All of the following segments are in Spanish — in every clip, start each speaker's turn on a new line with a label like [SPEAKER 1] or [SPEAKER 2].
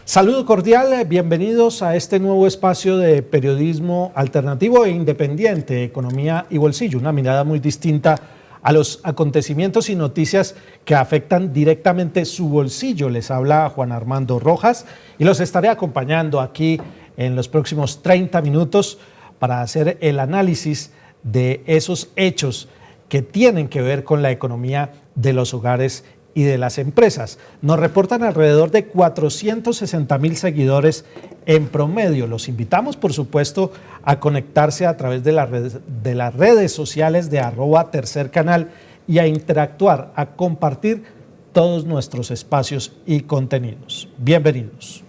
[SPEAKER 1] Saludo cordial, bienvenidos a este nuevo espacio de periodismo alternativo e independiente, Economía y Bolsillo, una mirada muy distinta a los acontecimientos y noticias que afectan directamente su bolsillo. Les habla Juan Armando Rojas y los estaré acompañando aquí en los próximos 30 minutos para hacer el análisis de esos hechos que tienen que ver con la economía de los hogares y de las empresas. Nos reportan alrededor de 460,000 seguidores en promedio. Los invitamos, por supuesto, a conectarse a través de las redes sociales de @tercercanal y a interactuar, a compartir todos nuestros espacios y contenidos. Bienvenidos.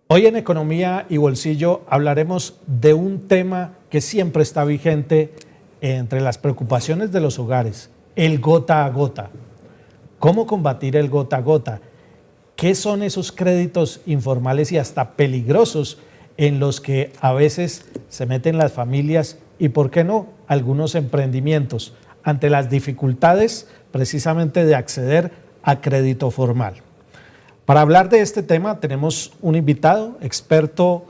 [SPEAKER 1] Hoy en Economía y Bolsillo hablaremos de un tema que siempre está vigente entre las preocupaciones de los hogares, el gota a gota. ¿Cómo combatir el gota a gota? ¿Qué son esos créditos informales y hasta peligrosos en los que a veces se meten las familias y, por qué no, algunos emprendimientos ante las dificultades precisamente de acceder a crédito formal? Para hablar de este tema tenemos un invitado, experto,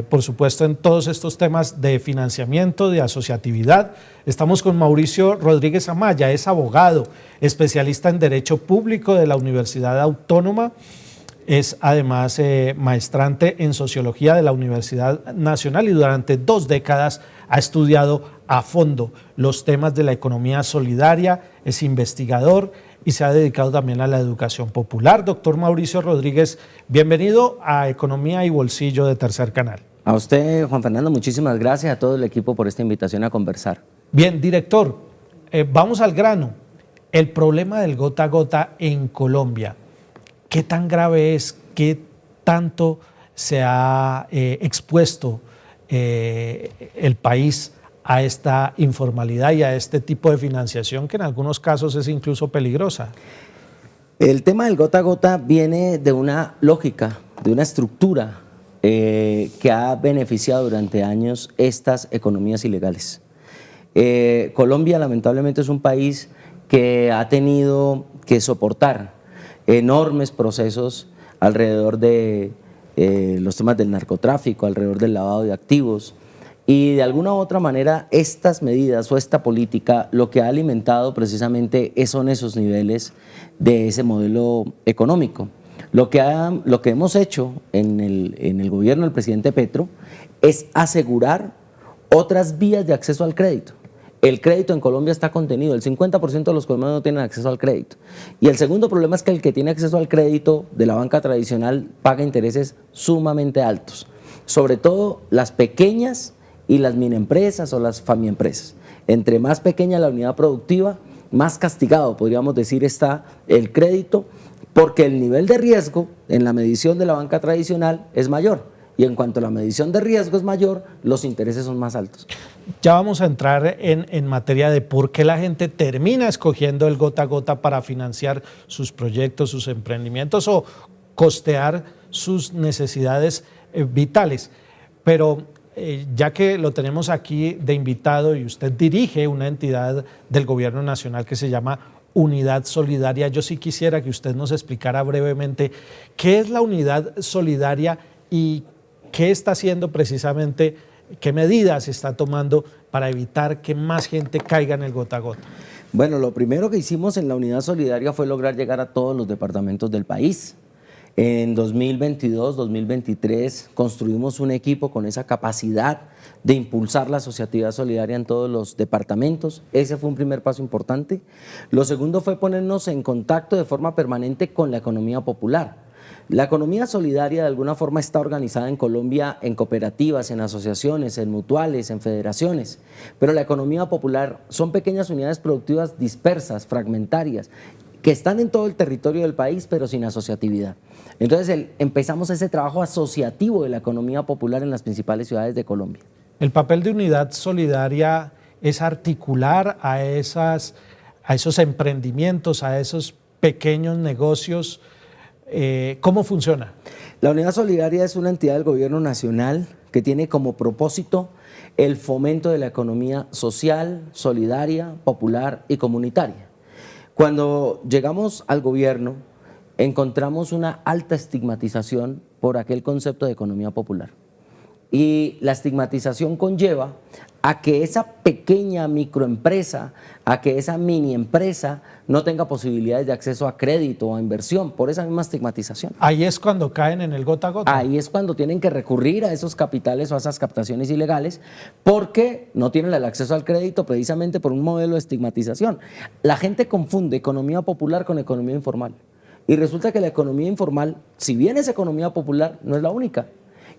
[SPEAKER 1] por supuesto, en todos estos temas de financiamiento, de asociatividad. Estamos con Mauricio Rodríguez Amaya, es abogado, especialista en Derecho Público de la Universidad Autónoma, es además maestrante en Sociología de la Universidad Nacional y durante 2 décadas ha estudiado a fondo los temas de la economía solidaria, es investigador y se ha dedicado también a la educación popular. Doctor Mauricio Rodríguez, bienvenido a Economía y Bolsillo de Tercer Canal.
[SPEAKER 2] A usted, Juan Fernando, muchísimas gracias, a todo el equipo por esta invitación a conversar.
[SPEAKER 1] Bien, director, vamos al grano. El problema del gota a gota en Colombia, ¿qué tan grave es? ¿Qué tanto se ha expuesto el país a esta informalidad y a este tipo de financiación que en algunos casos es incluso peligrosa?
[SPEAKER 2] El tema del gota a gota viene de una lógica, de una estructura que ha beneficiado durante años estas economías ilegales. Colombia lamentablemente es un país que ha tenido que soportar enormes procesos alrededor de los temas del narcotráfico, alrededor del lavado de activos. Y de alguna u otra manera estas medidas o esta política lo que ha alimentado precisamente son esos niveles de ese modelo económico. Lo que hemos hecho en el gobierno del presidente Petro es asegurar otras vías de acceso al crédito. El crédito en Colombia está contenido, el 50% de los colombianos no tienen acceso al crédito. Y el segundo problema es que el que tiene acceso al crédito de la banca tradicional paga intereses sumamente altos, sobre todo las pequeñas y las miniempresas o las famiempresas. Entre más pequeña la unidad productiva, más castigado, podríamos decir, está el crédito, porque el nivel de riesgo en la medición de la banca tradicional es mayor. Y en cuanto la medición de riesgo es mayor, los intereses son más altos.
[SPEAKER 1] Ya vamos a entrar en materia de por qué la gente termina escogiendo el gota a gota para financiar sus proyectos, sus emprendimientos o costear sus necesidades vitales. Pero ya que lo tenemos aquí de invitado y usted dirige una entidad del gobierno nacional que se llama Unidad Solidaria, yo sí quisiera que usted nos explicara brevemente qué es la Unidad Solidaria y qué está haciendo precisamente, qué medidas está tomando para evitar que más gente caiga en el gota a gota.
[SPEAKER 2] Bueno, lo primero que hicimos en la Unidad Solidaria fue lograr llegar a todos los departamentos del país. En 2022, 2023 construimos un equipo con esa capacidad de impulsar la asociatividad solidaria en todos los departamentos. Ese fue un primer paso importante. Lo segundo fue ponernos en contacto de forma permanente con la economía popular. La economía solidaria de alguna forma está organizada en Colombia en cooperativas, en asociaciones, en mutuales, en federaciones, pero la economía popular son pequeñas unidades productivas dispersas, fragmentarias, que están en todo el territorio del país pero sin asociatividad. Entonces empezamos ese trabajo asociativo de la economía popular en las principales ciudades de Colombia.
[SPEAKER 1] El papel de Unidad Solidaria es articular a esos emprendimientos, a esos pequeños negocios ¿Cómo funciona?
[SPEAKER 2] La Unidad Solidaria es una entidad del gobierno nacional que tiene como propósito el fomento de la economía social, solidaria, popular y comunitaria. Cuando llegamos al gobierno, encontramos una alta estigmatización por aquel concepto de economía popular. Y la estigmatización conlleva a que esa pequeña microempresa, a que esa mini empresa no tenga posibilidades de acceso a crédito o a inversión por esa misma estigmatización.
[SPEAKER 1] Ahí es cuando caen en el gota a gota.
[SPEAKER 2] Ahí es cuando tienen que recurrir a esos capitales o a esas captaciones ilegales porque no tienen el acceso al crédito precisamente por un modelo de estigmatización. La gente confunde economía popular con economía informal y resulta que la economía informal, si bien es economía popular, no es la única.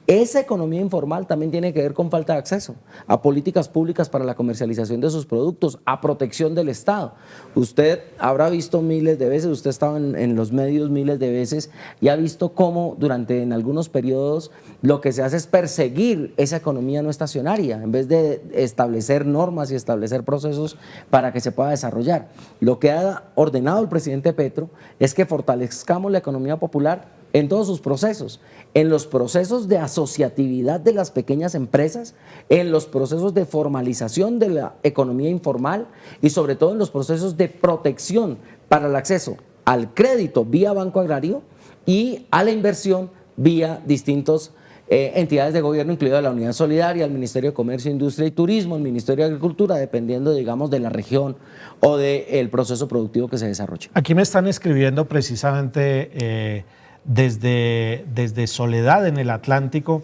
[SPEAKER 2] Esa economía informal también tiene que ver con falta de acceso a políticas públicas para la comercialización de sus productos, a protección del Estado. Usted habrá visto miles de veces, usted ha estado en los medios miles de veces y ha visto cómo en algunos periodos lo que se hace es perseguir esa economía no estacionaria en vez de establecer normas y establecer procesos para que se pueda desarrollar. Lo que ha ordenado el presidente Petro es que fortalezcamos la economía popular en todos sus procesos, en los procesos de asociatividad de las pequeñas empresas, en los procesos de formalización de la economía informal y sobre todo en los procesos de protección para el acceso al crédito vía Banco Agrario y a la inversión vía distintos entidades de gobierno, incluida la Unidad Solidaria, el Ministerio de Comercio, Industria y Turismo, el Ministerio de Agricultura, dependiendo, digamos, de la región o del proceso productivo que se desarrolle.
[SPEAKER 1] Aquí me están escribiendo precisamente desde Soledad, en el Atlántico,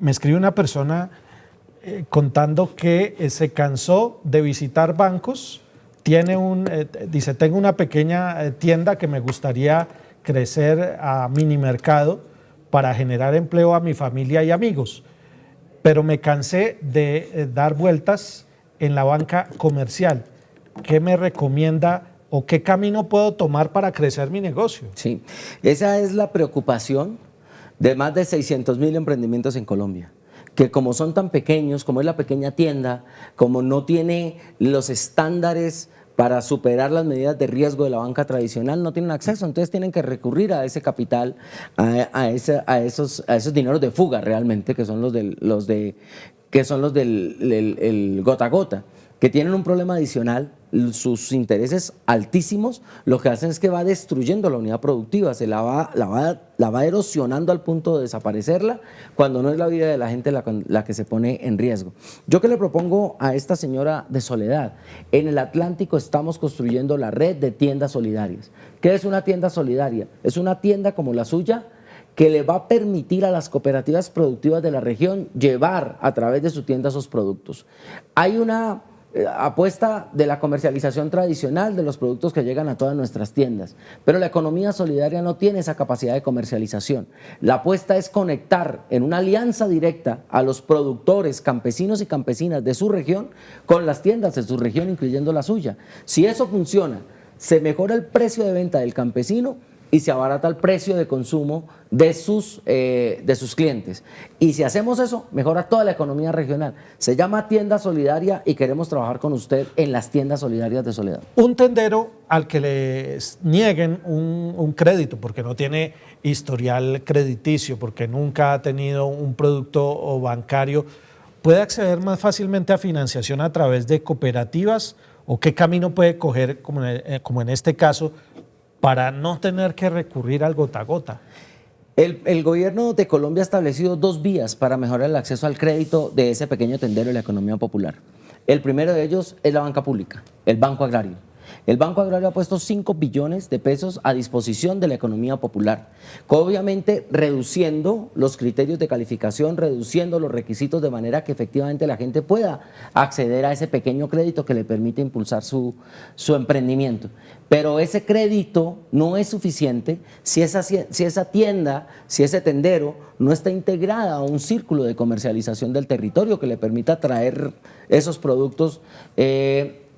[SPEAKER 1] me escribe una persona contando que se cansó de visitar bancos, dice, tengo una pequeña tienda que me gustaría crecer a mini mercado para generar empleo a mi familia y amigos, pero me cansé de dar vueltas en la banca comercial. ¿Qué me recomienda o qué camino puedo tomar para crecer mi negocio?
[SPEAKER 2] Sí, esa es la preocupación de más de 600.000 emprendimientos en Colombia, que como son tan pequeños, como es la pequeña tienda, como no tiene los estándares para superar las medidas de riesgo de la banca tradicional, no tienen acceso, entonces tienen que recurrir a ese capital, a esos dineros de fuga realmente, que son los del gota a gota, que tienen un problema adicional, sus intereses altísimos, lo que hacen es que va destruyendo la unidad productiva, la va erosionando al punto de desaparecerla, cuando no es la vida de la gente la que se pone en riesgo. Yo que le propongo a esta señora de Soledad, en el Atlántico estamos construyendo la red de tiendas solidarias. ¿Qué es una tienda solidaria? Es una tienda como la suya, que le va a permitir a las cooperativas productivas de la región llevar a través de su tienda esos productos. Hay una apuesta de la comercialización tradicional de los productos que llegan a todas nuestras tiendas, pero la economía solidaria no tiene esa capacidad de comercialización. La apuesta es conectar en una alianza directa a los productores, campesinos y campesinas de su región con las tiendas de su región, incluyendo la suya. Si eso funciona, se mejora el precio de venta del campesino y se abarata el precio de consumo de sus clientes. Y si hacemos eso, mejora toda la economía regional. Se llama Tienda Solidaria y queremos trabajar con usted en las tiendas solidarias de Soledad.
[SPEAKER 1] Un tendero al que le nieguen un crédito porque no tiene historial crediticio, porque nunca ha tenido un producto bancario, ¿puede acceder más fácilmente a financiación a través de cooperativas? ¿O qué camino puede coger, como en este caso, para no tener que recurrir al gota a gota?
[SPEAKER 2] El gobierno de Colombia ha establecido 2 vías para mejorar el acceso al crédito de ese pequeño tendero de la economía popular. El primero de ellos es la banca pública, el Banco Agrario. El Banco Agrario ha puesto 5 billones de pesos a disposición de la economía popular, obviamente reduciendo los criterios de calificación, reduciendo los requisitos de manera que efectivamente la gente pueda acceder a ese pequeño crédito que le permite impulsar su emprendimiento. Pero ese crédito no es suficiente si esa tienda, si ese tendero no está integrada a un círculo de comercialización del territorio que le permita traer esos productos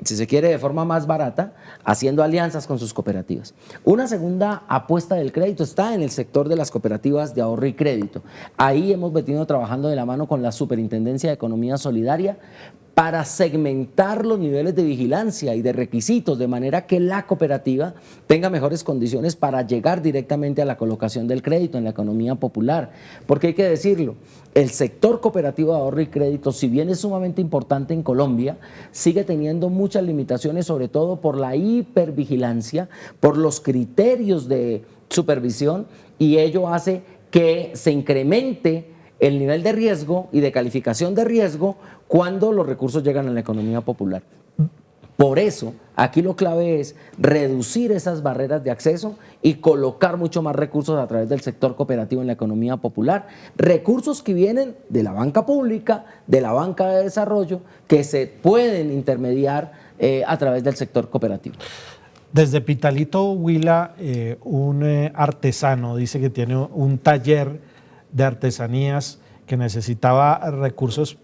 [SPEAKER 2] si se quiere, de forma más barata, haciendo alianzas con sus cooperativas. Una segunda apuesta del crédito está en el sector de las cooperativas de ahorro y crédito. Ahí hemos venido trabajando de la mano con la Superintendencia de Economía Solidaria para segmentar los niveles de vigilancia y de requisitos, de manera que la cooperativa tenga mejores condiciones para llegar directamente a la colocación del crédito en la economía popular. Porque hay que decirlo, el sector cooperativo de ahorro y crédito, si bien es sumamente importante en Colombia, sigue teniendo muchas limitaciones, sobre todo por la hipervigilancia, por los criterios de supervisión, y ello hace que se incremente el nivel de riesgo y de calificación de riesgo cuando los recursos llegan a la economía popular. Por eso, aquí lo clave es reducir esas barreras de acceso y colocar mucho más recursos a través del sector cooperativo en la economía popular. Recursos que vienen de la banca pública, de la banca de desarrollo, que se pueden intermediar a través del sector cooperativo.
[SPEAKER 1] Desde Pitalito, Huila, un artesano dice que tiene un taller de artesanías que necesitaba recursos.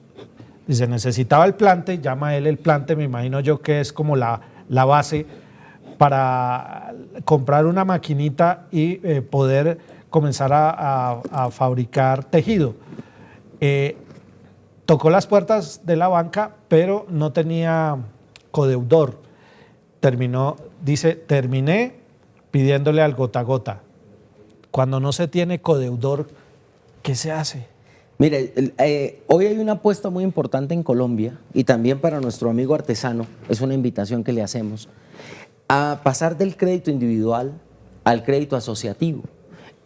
[SPEAKER 1] Dice, necesitaba el plante, llama él el plante, me imagino yo que es como la base para comprar una maquinita y poder comenzar a fabricar tejido. Tocó las puertas de la banca, pero no tenía codeudor. Terminé pidiéndole al gota a gota. Cuando no se tiene codeudor, ¿qué se hace?
[SPEAKER 2] Mire, hoy hay una apuesta muy importante en Colombia y también para nuestro amigo artesano, es una invitación que le hacemos, a pasar del crédito individual al crédito asociativo.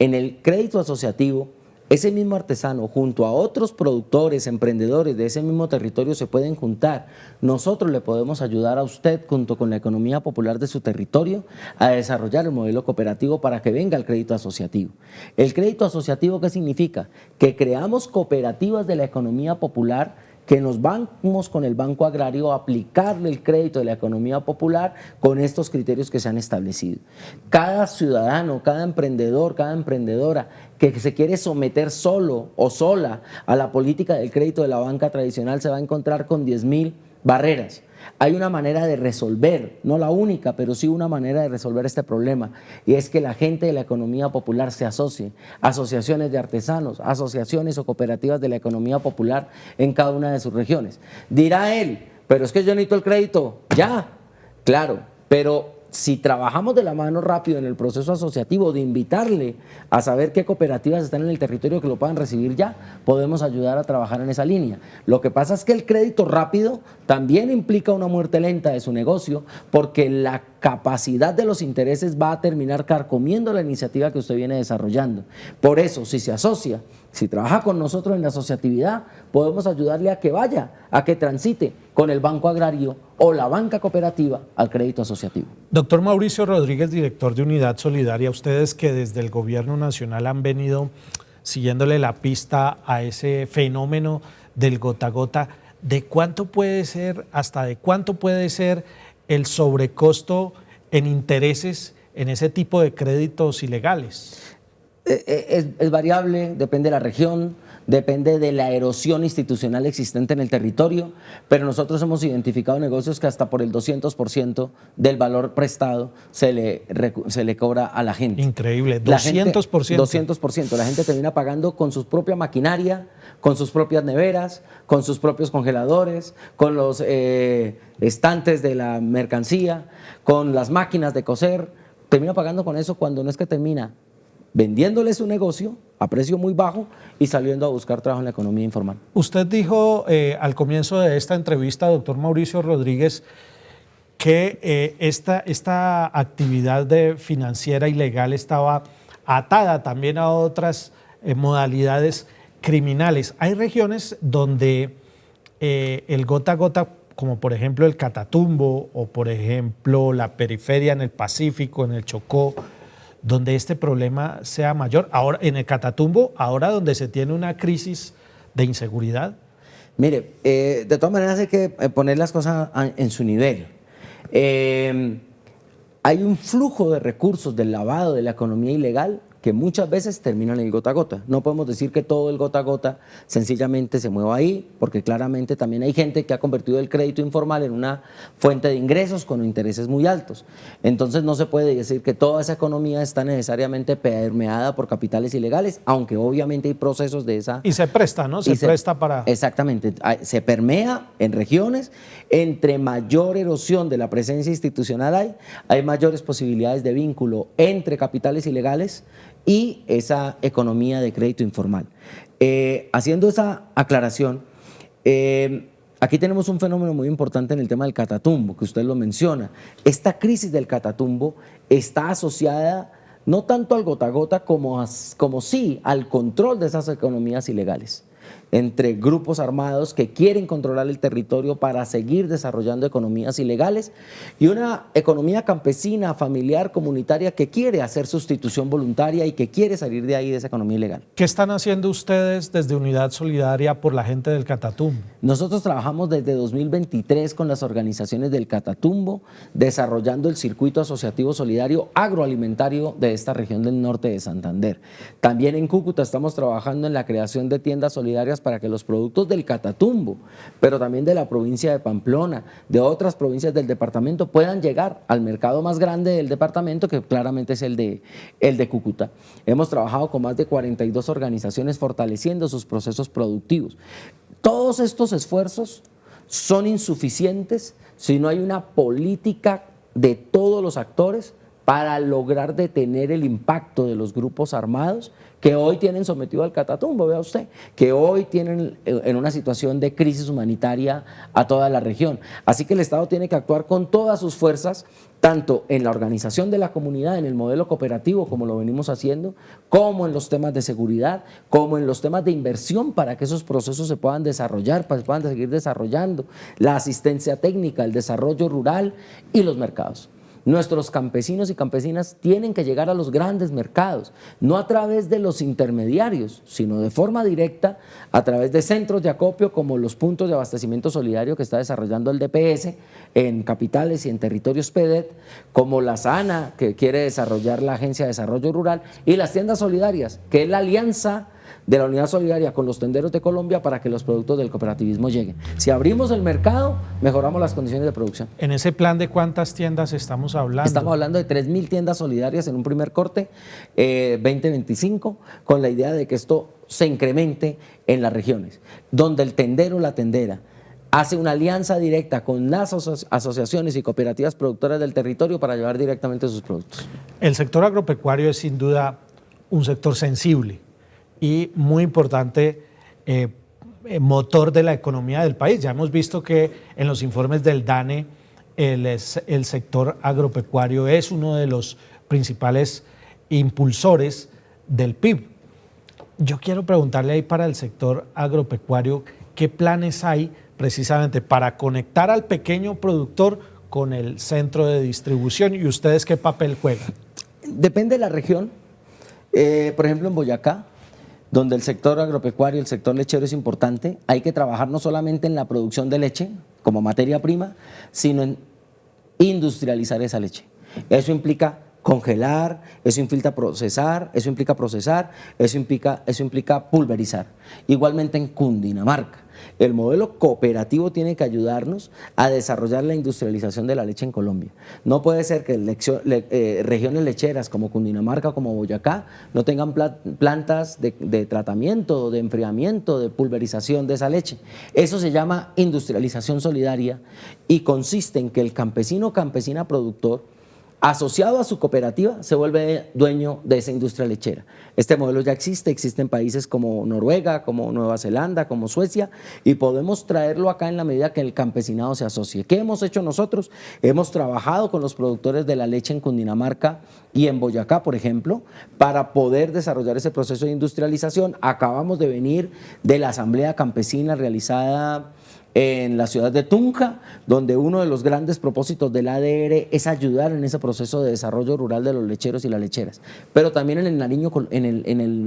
[SPEAKER 2] En el crédito asociativo, ese mismo artesano junto a otros productores, emprendedores de ese mismo territorio se pueden juntar. Nosotros le podemos ayudar a usted junto con la economía popular de su territorio a desarrollar el modelo cooperativo para que venga el crédito asociativo. ¿El crédito asociativo qué significa? Que creamos cooperativas de la economía popular, que nos vamos con el Banco Agrario a aplicarle el crédito de la economía popular con estos criterios que se han establecido. Cada ciudadano, cada emprendedor, cada emprendedora que se quiere someter solo o sola a la política del crédito de la banca tradicional se va a encontrar con 10.000 barreras. Hay una manera de resolver, no la única, pero sí una manera de resolver este problema, y es que la gente de la economía popular se asocie, asociaciones de artesanos, asociaciones o cooperativas de la economía popular en cada una de sus regiones. Dirá él, pero es que yo necesito el crédito, ya, claro, pero si trabajamos de la mano rápido en el proceso asociativo de invitarle a saber qué cooperativas están en el territorio que lo puedan recibir ya, podemos ayudar a trabajar en esa línea. Lo que pasa es que el crédito rápido también implica una muerte lenta de su negocio, porque la capacidad de los intereses va a terminar carcomiendo la iniciativa que usted viene desarrollando. Por eso, si se asocia, si trabaja con nosotros en la asociatividad, podemos ayudarle a que vaya, a que transite con el Banco Agrario o la banca cooperativa al crédito asociativo.
[SPEAKER 1] Doctor Mauricio Rodríguez, director de Unidad Solidaria, ustedes que desde el gobierno nacional han venido siguiéndole la pista a ese fenómeno del gota a gota, ¿de cuánto puede ser, hasta de cuánto puede ser el sobrecosto en intereses en ese tipo de créditos ilegales?
[SPEAKER 2] Es variable, depende de la región, depende de la erosión institucional existente en el territorio, pero nosotros hemos identificado negocios que hasta por el 200% del valor prestado se le cobra a la gente.
[SPEAKER 1] Increíble, 200%.
[SPEAKER 2] 200%. La gente termina pagando con su propia maquinaria, con sus propias neveras, con sus propios congeladores, con los estantes de la mercancía, con las máquinas de coser. Termina pagando con eso cuando no es que termina vendiéndole su negocio a precio muy bajo y saliendo a buscar trabajo en la economía informal.
[SPEAKER 1] Usted dijo al comienzo de esta entrevista, doctor Mauricio Rodríguez, que esta actividad financiera ilegal estaba atada también a otras modalidades criminales. Hay regiones donde el gota a gota, como por ejemplo el Catatumbo o por ejemplo la periferia en el Pacífico, en el Chocó, donde este problema sea mayor. Ahora, en el Catatumbo, ahora donde se tiene una crisis de inseguridad.
[SPEAKER 2] Mire, de todas maneras hay que poner las cosas en su nivel. Hay un flujo de recursos del lavado de la economía ilegal que muchas veces terminan en el gota a gota. No podemos decir que todo el gota a gota sencillamente se mueva ahí, porque claramente también hay gente que ha convertido el crédito informal en una fuente de ingresos con intereses muy altos. Entonces no se puede decir que toda esa economía está necesariamente permeada por capitales ilegales, aunque obviamente hay procesos de esa...
[SPEAKER 1] Y se presta, ¿no? Se presta para...
[SPEAKER 2] Exactamente, se permea en regiones, entre mayor erosión de la presencia institucional hay mayores posibilidades de vínculo entre capitales ilegales y esa economía de crédito informal. Haciendo esa aclaración, aquí tenemos un fenómeno muy importante en el tema del Catatumbo, que usted lo menciona. Esta crisis del Catatumbo está asociada no tanto al gota a gota como sí al control de esas economías ilegales, entre grupos armados que quieren controlar el territorio para seguir desarrollando economías ilegales y una economía campesina, familiar, comunitaria que quiere hacer sustitución voluntaria y que quiere salir de ahí, de esa economía ilegal.
[SPEAKER 1] ¿Qué están haciendo ustedes desde Unidad Solidaria por la gente del Catatumbo?
[SPEAKER 2] Nosotros trabajamos desde 2023 con las organizaciones del Catatumbo, desarrollando el circuito asociativo solidario agroalimentario de esta región del norte de Santander. También en Cúcuta estamos trabajando en la creación de tiendas solidarias para que los productos del Catatumbo, pero también de la provincia de Pamplona, de otras provincias del departamento, puedan llegar al mercado más grande del departamento, que claramente es el de Cúcuta. Hemos trabajado con más de 42 organizaciones fortaleciendo sus procesos productivos. Todos estos esfuerzos son insuficientes si no hay una política de todos los actores para lograr detener el impacto de los grupos armados que hoy tienen sometido al Catatumbo, vea usted, que hoy tienen en una situación de crisis humanitaria a toda la región. Así que el Estado tiene que actuar con todas sus fuerzas, tanto en la organización de la comunidad, en el modelo cooperativo, como lo venimos haciendo, como en los temas de seguridad, como en los temas de inversión para que esos procesos se puedan desarrollar, para que se puedan seguir desarrollando, la asistencia técnica, el desarrollo rural y los mercados. Nuestros campesinos y campesinas tienen que llegar a los grandes mercados, no a través de los intermediarios, sino de forma directa a través de centros de acopio como los puntos de abastecimiento solidario que está desarrollando el DPS en capitales y en territorios PEDET, como la SANA que quiere desarrollar la Agencia de Desarrollo Rural y las tiendas solidarias, que es la alianza de la Unidad Solidaria con los tenderos de Colombia para que los productos del cooperativismo lleguen. Si abrimos el mercado, mejoramos las condiciones de producción.
[SPEAKER 1] En ese plan, ¿de cuántas tiendas estamos hablando?
[SPEAKER 2] Estamos hablando de 3.000 tiendas solidarias en un primer corte, 2025, con la idea de que esto se incremente en las regiones, donde el tendero o la tendera hace una alianza directa con las asociaciones y cooperativas productoras del territorio para llevar directamente sus productos.
[SPEAKER 1] El sector agropecuario es sin duda un sector sensible y muy importante, motor de la economía del país. Ya hemos visto que en los informes del DANE el sector agropecuario es uno de los principales impulsores del PIB. Yo quiero preguntarle ahí para el sector agropecuario, ¿qué planes hay precisamente para conectar al pequeño productor con el centro de distribución y ustedes qué papel juegan?
[SPEAKER 2] Depende de la región. Por ejemplo, en Boyacá, donde el sector agropecuario, el sector lechero es importante, hay que trabajar no solamente en la producción de leche como materia prima, sino en industrializar esa leche. Eso implica congelar, eso implica procesar, eso implica pulverizar. Igualmente en Cundinamarca, el modelo cooperativo tiene que ayudarnos a desarrollar la industrialización de la leche en Colombia. No puede ser que regiones lecheras como Cundinamarca, como Boyacá, no tengan plantas de tratamiento, de enfriamiento, de pulverización de esa leche. Eso se llama industrialización solidaria y consiste en que el campesino o campesina productor, asociado a su cooperativa, se vuelve dueño de esa industria lechera. Este modelo ya existe en países como Noruega, como Nueva Zelanda, como Suecia, y podemos traerlo acá en la medida que el campesinado se asocie. ¿Qué hemos hecho nosotros? Hemos trabajado con los productores de la leche en Cundinamarca y en Boyacá, por ejemplo, para poder desarrollar ese proceso de industrialización. Acabamos de venir de la asamblea campesina realizada en la ciudad de Tunja, donde uno de los grandes propósitos del ADR es ayudar en ese proceso de desarrollo rural de los lecheros y las lecheras, pero también en el Nariño, en el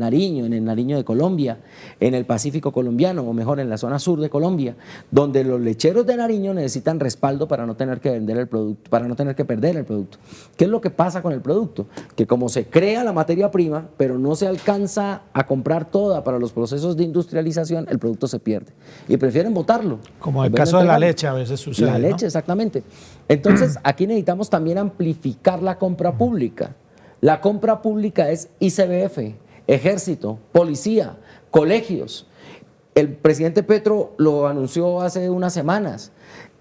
[SPEAKER 2] Nariño de Colombia, en el Pacífico colombiano, o mejor, en la zona sur de Colombia, donde los lecheros de Nariño necesitan respaldo para no tener que vender el producto, para no tener que perder el producto. ¿Qué es lo que pasa con el producto? Que como se crea la materia prima, pero no se alcanza a comprar toda para los procesos de industrialización, el producto se pierde y prefieren botarlo.
[SPEAKER 1] Como el caso de la leche a veces sucede.
[SPEAKER 2] La leche, ¿no? Exactamente. Entonces, aquí necesitamos también amplificar la compra pública. La compra pública es ICBF, Ejército, Policía, colegios. El presidente Petro lo anunció hace unas semanas.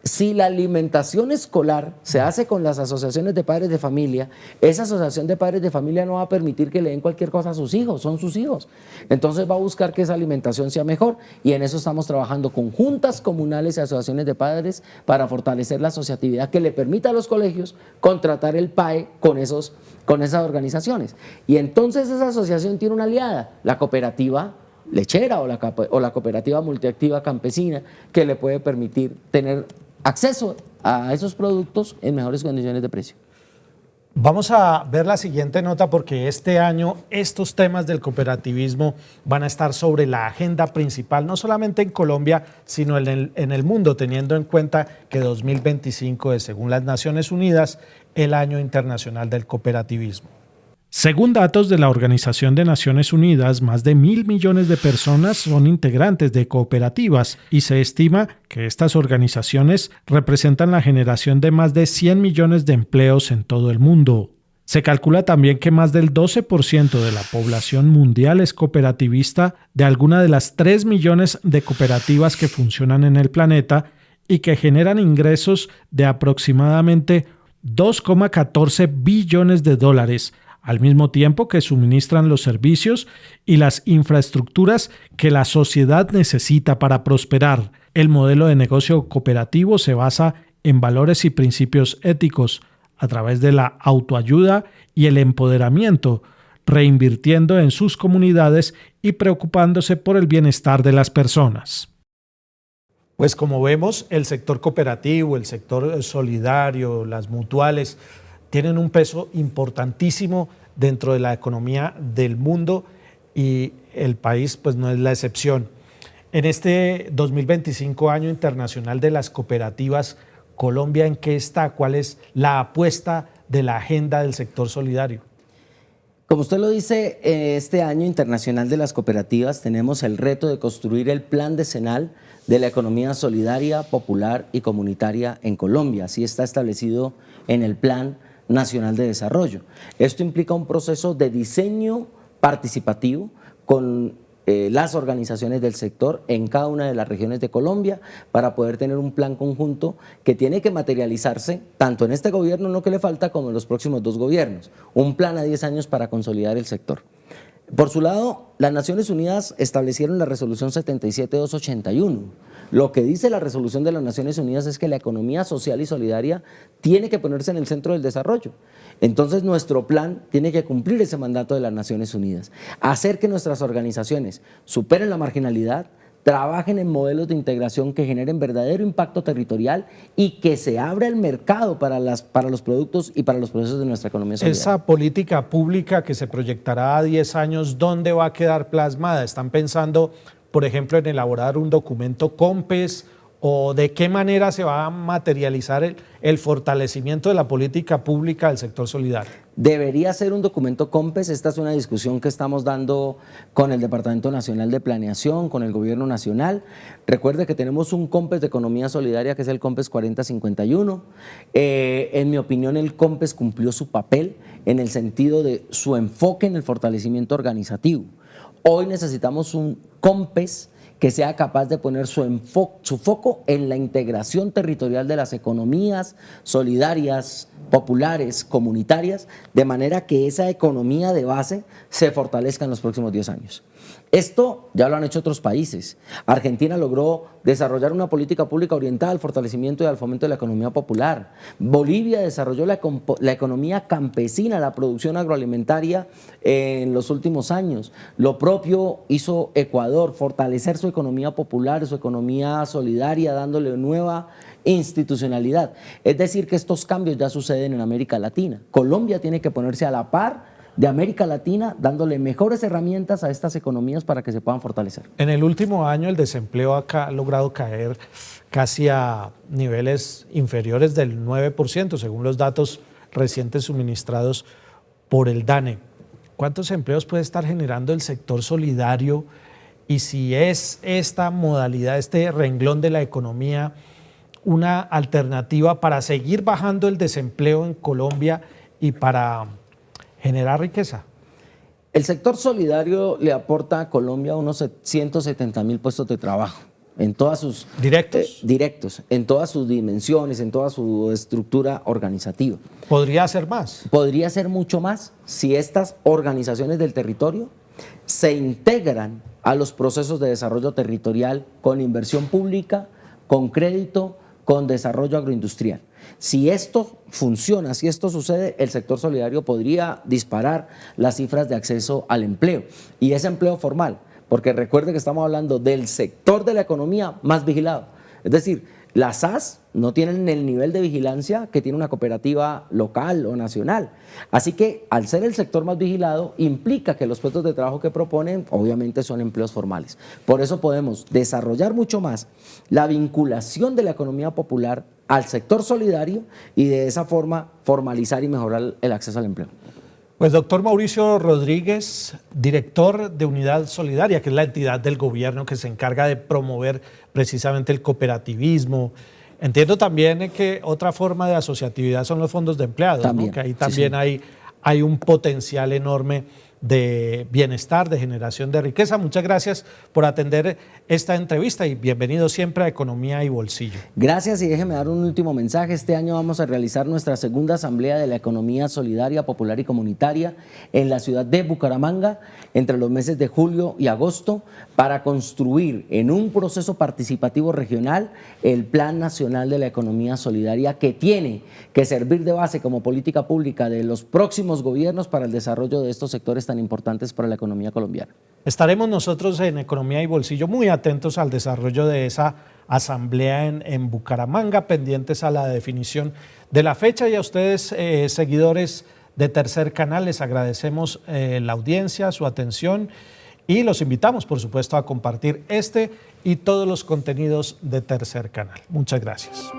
[SPEAKER 2] Si la alimentación escolar se hace con las asociaciones de padres de familia, esa asociación de padres de familia no va a permitir que le den cualquier cosa a sus hijos, son sus hijos. Entonces va a buscar que esa alimentación sea mejor y en eso estamos trabajando con juntas comunales y asociaciones de padres para fortalecer la asociatividad que le permita a los colegios contratar el PAE con esas organizaciones. Y entonces esa asociación tiene una aliada, la cooperativa lechera o la cooperativa multiactiva campesina, que le puede permitir tener acceso a esos productos en mejores condiciones de precio.
[SPEAKER 1] Vamos a ver la siguiente nota porque este año estos temas del cooperativismo van a estar sobre la agenda principal, no solamente en Colombia, sino en el mundo, teniendo en cuenta que 2025 es, según las Naciones Unidas, el Año Internacional del Cooperativismo. Según datos de la Organización de Naciones Unidas, más de 1.000 millones de personas son integrantes de cooperativas y se estima que estas organizaciones representan la generación de más de 100 millones de empleos en todo el mundo. Se calcula también que más del 12% de la población mundial es cooperativista de alguna de las 3 millones de cooperativas que funcionan en el planeta y que generan ingresos de aproximadamente 2,14 billones de dólares, al mismo tiempo que suministran los servicios y las infraestructuras que la sociedad necesita para prosperar. El modelo de negocio cooperativo se basa en valores y principios éticos a través de la autoayuda y el empoderamiento, reinvirtiendo en sus comunidades y preocupándose por el bienestar de las personas. Pues como vemos, el sector cooperativo, el sector solidario, las mutuales, tienen un peso importantísimo dentro de la economía del mundo y el país pues no es la excepción. En este 2025 Año Internacional de las Cooperativas, ¿Colombia en qué está? ¿Cuál es la apuesta de la agenda del sector solidario?
[SPEAKER 2] Como usted lo dice, este Año Internacional de las Cooperativas tenemos el reto de construir el plan decenal de la economía solidaria, popular y comunitaria en Colombia. Así está establecido en el Plan Nacional de Desarrollo. Esto implica un proceso de diseño participativo con las organizaciones del sector en cada una de las regiones de Colombia para poder tener un plan conjunto que tiene que materializarse tanto en este gobierno, lo que le falta, como en los próximos 2 gobiernos. Un plan a 10 años para consolidar el sector. Por su lado, las Naciones Unidas establecieron la resolución 77-281. Lo que dice la resolución de las Naciones Unidas es que la economía social y solidaria tiene que ponerse en el centro del desarrollo. Entonces nuestro plan tiene que cumplir ese mandato de las Naciones Unidas, hacer que nuestras organizaciones superen la marginalidad, trabajen en modelos de integración que generen verdadero impacto territorial y que se abra el mercado para los productos y para los procesos de nuestra economía solidaria.
[SPEAKER 1] Esa política pública que se proyectará a 10 años, ¿dónde va a quedar plasmada? ¿Están pensando, por ejemplo, en elaborar un documento COMPES o de qué manera se va a materializar el fortalecimiento de la política pública del sector solidario?
[SPEAKER 2] Debería ser un documento COMPES. Esta es una discusión que estamos dando con el Departamento Nacional de Planeación, con el Gobierno Nacional. Recuerde que tenemos un COMPES de Economía Solidaria que es el COMPES 4051. En mi opinión, el COMPES cumplió su papel en el sentido de su enfoque en el fortalecimiento organizativo. Hoy necesitamos un COMPES que sea capaz de poner su foco en la integración territorial de las economías solidarias, populares, comunitarias, de manera que esa economía de base se fortalezca en los próximos 10 años. Esto ya lo han hecho otros países. Argentina logró desarrollar una política pública orientada al fortalecimiento y al fomento de la economía popular. Bolivia desarrolló la economía campesina, la producción agroalimentaria en los últimos años. Lo propio hizo Ecuador, fortalecer su economía popular, su economía solidaria, dándole nueva institucionalidad. Es decir, que estos cambios ya suceden en América Latina. Colombia tiene que ponerse a la par de América Latina, dándole mejores herramientas a estas economías para que se puedan fortalecer.
[SPEAKER 1] En el último año el desempleo ha logrado caer casi a niveles inferiores del 9%, según los datos recientes suministrados por el DANE. ¿Cuántos empleos puede estar generando el sector solidario? Y si es esta modalidad, este renglón de la economía, una alternativa para seguir bajando el desempleo en Colombia y para generar riqueza.
[SPEAKER 2] El sector solidario le aporta a Colombia unos 170.000 puestos de trabajo en todas sus directos, en todas sus dimensiones, en toda su estructura organizativa.
[SPEAKER 1] ¿Podría ser más?
[SPEAKER 2] Podría ser mucho más si estas organizaciones del territorio se integran a los procesos de desarrollo territorial con inversión pública, con crédito, con desarrollo agroindustrial. Si esto funciona, si esto sucede, el sector solidario podría disparar las cifras de acceso al empleo, y ese empleo formal, porque recuerde que estamos hablando del sector de la economía más vigilado. Es decir, las SAS no tienen el nivel de vigilancia que tiene una cooperativa local o nacional. Así que al ser el sector más vigilado, implica que los puestos de trabajo que proponen obviamente son empleos formales. Por eso podemos desarrollar mucho más la vinculación de la economía popular al sector solidario y de esa forma formalizar y mejorar el acceso al empleo.
[SPEAKER 1] Pues doctor Mauricio Rodríguez, director de Unidad Solidaria, que es la entidad del gobierno que se encarga de promover precisamente el cooperativismo. Entiendo también que otra forma de asociatividad son los fondos de empleados,
[SPEAKER 2] también,
[SPEAKER 1] ¿no? Que ahí también sí. hay un potencial enorme de bienestar, de generación de riqueza. Muchas gracias por atender esta entrevista y bienvenido siempre a Economía y Bolsillo.
[SPEAKER 2] Gracias, y déjeme dar un último mensaje. Este año vamos a realizar nuestra segunda asamblea de la economía solidaria, popular y comunitaria en la ciudad de Bucaramanga entre los meses de julio y agosto para construir en un proceso participativo regional el Plan Nacional de la Economía Solidaria, que tiene que servir de base como política pública de los próximos gobiernos para el desarrollo de estos sectores tan importantes para la economía colombiana.
[SPEAKER 1] Estaremos nosotros en Economía y Bolsillo muy atentos al desarrollo de esa asamblea en Bucaramanga, pendientes a la definición de la fecha, y a ustedes, seguidores de Tercer Canal, les agradecemos la audiencia, su atención, y los invitamos, por supuesto, a compartir este y todos los contenidos de Tercer Canal. Muchas gracias.